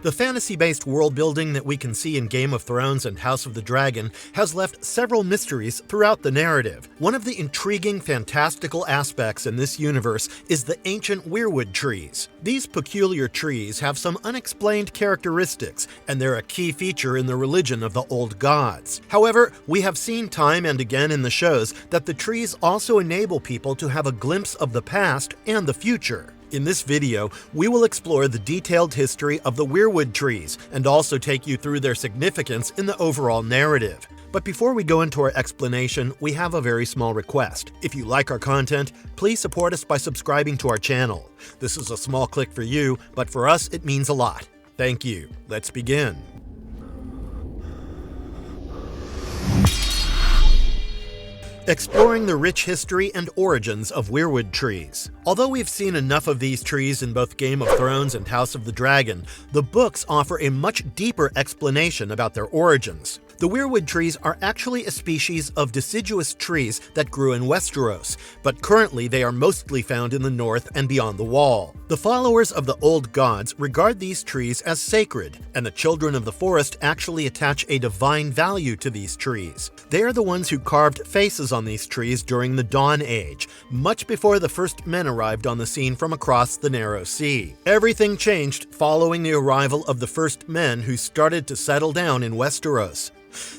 The fantasy-based world-building that we can see in Game of Thrones and House of the Dragon has left several mysteries throughout the narrative. One of the intriguing, fantastical aspects in this universe is the ancient weirwood trees. These peculiar trees have some unexplained characteristics, and they're a key feature in the religion of the old gods. However, we have seen time and again in the shows that the trees also enable people to have a glimpse of the past and the future. In this video, we will explore the detailed history of the weirwood trees and also take you through their significance in the overall narrative. But before we go into our explanation, we have a very small request. If you like our content, please support us by subscribing to our channel. This is a small click for you, but for us it means a lot. Thank you. Let's begin. Exploring the rich history and origins of weirwood trees. Although we've seen enough of these trees in both Game of Thrones and House of the Dragon, the books offer a much deeper explanation about their origins. The weirwood trees are actually a species of deciduous trees that grew in Westeros, but currently they are mostly found in the north and beyond the Wall. The followers of the old gods regard these trees as sacred, and the children of the forest actually attach a divine value to these trees. They are the ones who carved faces on these trees during the Dawn Age, much before the first men arrived on the scene from across the Narrow Sea. Everything changed following the arrival of the first men who started to settle down in Westeros.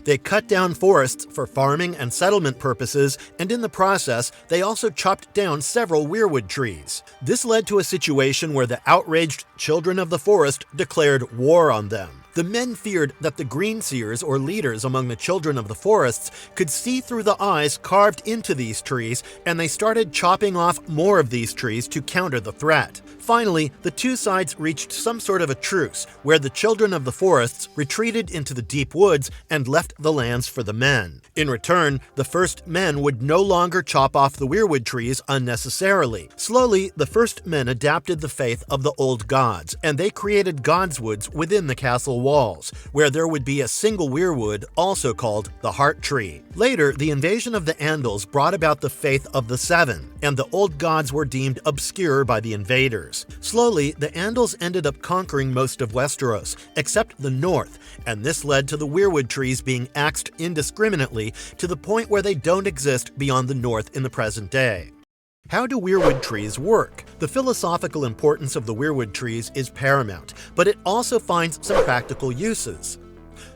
They cut down forests for farming and settlement purposes, and in the process, they also chopped down several weirwood trees. This led to a situation where the outraged children of the forest declared war on them. The men feared that the greenseers, or leaders among the children of the forests, could see through the eyes carved into these trees, and they started chopping off more of these trees to counter the threat. Finally, the two sides reached some sort of a truce, where the children of the forests retreated into the deep woods and left the lands for the men. In return, the first men would no longer chop off the weirwood trees unnecessarily. Slowly, the first men adapted the faith of the old gods, and they created godswoods within the castle walls, where there would be a single weirwood, also called the Heart Tree. Later, the invasion of the Andals brought about the faith of the Seven, and the old gods were deemed obscure by the invaders. Slowly, the Andals ended up conquering most of Westeros, except the north, and this led to the weirwood trees being axed indiscriminately to the point where they don't exist beyond the north in the present day. How do weirwood trees work? The philosophical importance of the weirwood trees is paramount, but it also finds some practical uses.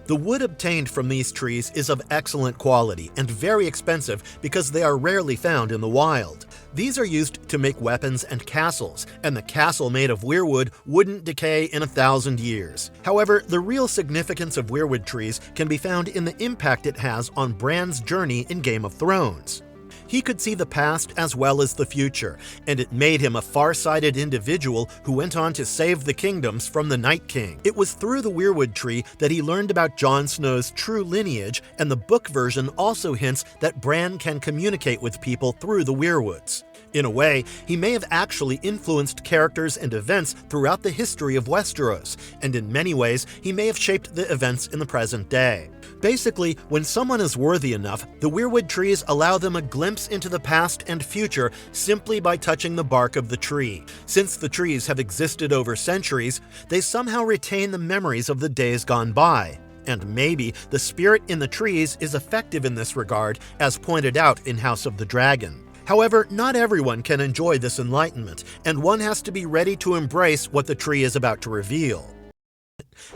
The wood obtained from these trees is of excellent quality and very expensive because they are rarely found in the wild. These are used to make weapons and castles, and the castle made of weirwood wouldn't decay in 1,000 years. However, the real significance of weirwood trees can be found in the impact it has on Bran's journey in Game of Thrones. He could see the past as well as the future, and it made him a far-sighted individual who went on to save the kingdoms from the Night King. It was through the weirwood tree that he learned about Jon Snow's true lineage, and the book version also hints that Bran can communicate with people through the weirwoods. In a way, he may have actually influenced characters and events throughout the history of Westeros, and in many ways, he may have shaped the events in the present day. Basically, when someone is worthy enough, the weirwood trees allow them a glimpse into the past and future simply by touching the bark of the tree. Since the trees have existed over centuries, they somehow retain the memories of the days gone by. And maybe the spirit in the trees is effective in this regard, as pointed out in House of the Dragon. However, not everyone can enjoy this enlightenment, and one has to be ready to embrace what the tree is about to reveal.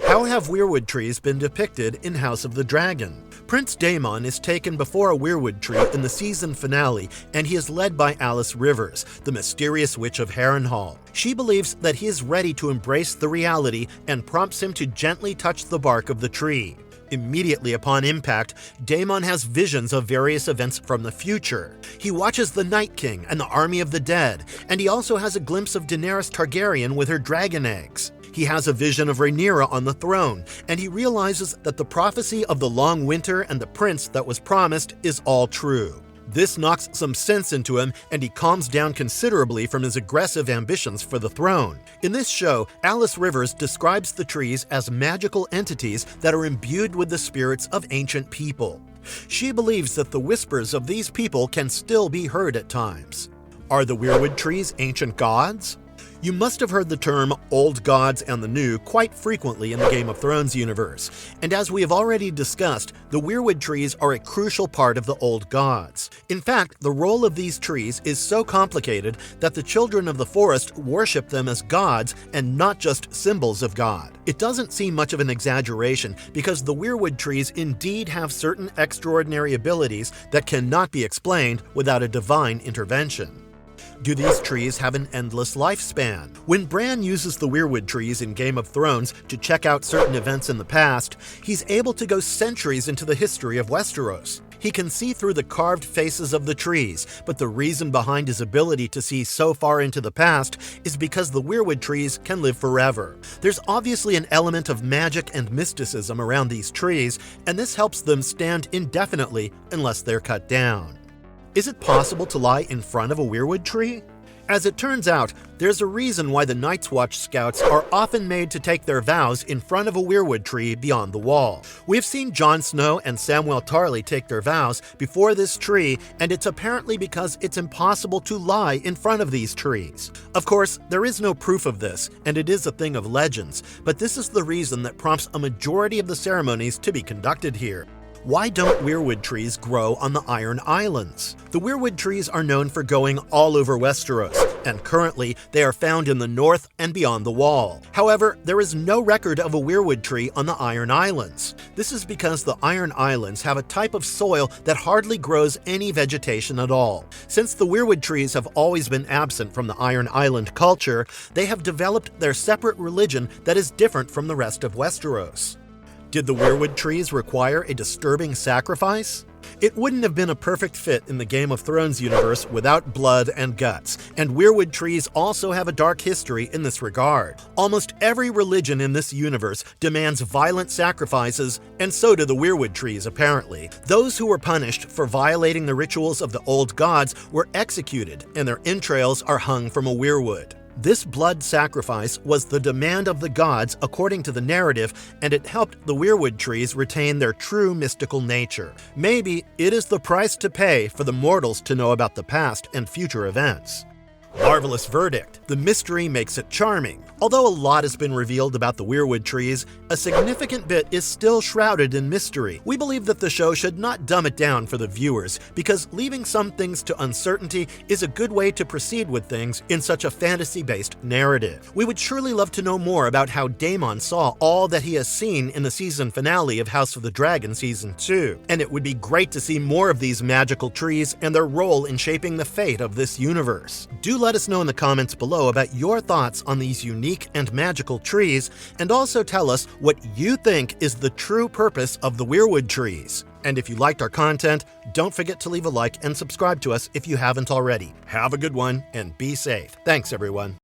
How have weirwood trees been depicted in House of the Dragon? Prince Daemon is taken before a weirwood tree in the season finale, and he is led by Alys Rivers, the mysterious witch of Harrenhal. She believes that he is ready to embrace the reality and prompts him to gently touch the bark of the tree. Immediately upon impact, Daemon has visions of various events from the future. He watches the Night King and the army of the dead, and he also has a glimpse of Daenerys Targaryen with her dragon eggs. He has a vision of Rhaenyra on the throne, and he realizes that the prophecy of the long winter and the prince that was promised is all true. This knocks some sense into him, and he calms down considerably from his aggressive ambitions for the throne. In this show, Alys Rivers describes the trees as magical entities that are imbued with the spirits of ancient people. She believes that the whispers of these people can still be heard at times. Are the weirwood trees ancient gods? You must have heard the term Old Gods and the New quite frequently in the Game of Thrones universe, and as we have already discussed, the weirwood trees are a crucial part of the Old Gods. In fact, the role of these trees is so complicated that the children of the forest worship them as gods and not just symbols of God. It doesn't seem much of an exaggeration because the weirwood trees indeed have certain extraordinary abilities that cannot be explained without a divine intervention. Do these trees have an endless lifespan? When Bran uses the weirwood trees in Game of Thrones to check out certain events in the past, he's able to go centuries into the history of Westeros. He can see through the carved faces of the trees, but the reason behind his ability to see so far into the past is because the weirwood trees can live forever. There's obviously an element of magic and mysticism around these trees, and this helps them stand indefinitely unless they're cut down. Is it possible to lie in front of a weirwood tree? As it turns out, there's a reason why the Night's Watch scouts are often made to take their vows in front of a weirwood tree beyond the wall. We've seen Jon Snow and Samwell Tarly take their vows before this tree, and it's apparently because it's impossible to lie in front of these trees. Of course, there is no proof of this, and it is a thing of legends, but this is the reason that prompts a majority of the ceremonies to be conducted here. Why don't weirwood trees grow on the Iron Islands? The weirwood trees are known for going all over Westeros, and currently they are found in the north and beyond the wall. However, there is no record of a weirwood tree on the Iron Islands. This is because the Iron Islands have a type of soil that hardly grows any vegetation at all. Since the weirwood trees have always been absent from the Iron Island culture, they have developed their separate religion that is different from the rest of Westeros. Did the weirwood trees require a disturbing sacrifice? It wouldn't have been a perfect fit in the Game of Thrones universe without blood and guts, and weirwood trees also have a dark history in this regard. Almost every religion in this universe demands violent sacrifices, and so do the weirwood trees apparently. Those who were punished for violating the rituals of the old gods were executed, and their entrails are hung from a weirwood. This blood sacrifice was the demand of the gods according to the narrative, and it helped the weirwood trees retain their true mystical nature. Maybe it is the price to pay for the mortals to know about the past and future events. Marvelous verdict. The mystery makes it charming. Although a lot has been revealed about the weirwood trees, a significant bit is still shrouded in mystery. We believe that the show should not dumb it down for the viewers, because leaving some things to uncertainty is a good way to proceed with things in such a fantasy-based narrative. We would surely love to know more about how Daemon saw all that he has seen in the season finale of House of the Dragon Season 2, and it would be great to see more of these magical trees and their role in shaping the fate of this universe. Do let us know in the comments below about your thoughts on these unique and magical trees, and also tell us what you think is the true purpose of the weirwood trees. And if you liked our content, don't forget to leave a like and subscribe to us if you haven't already. Have a good one and be safe. Thanks, everyone.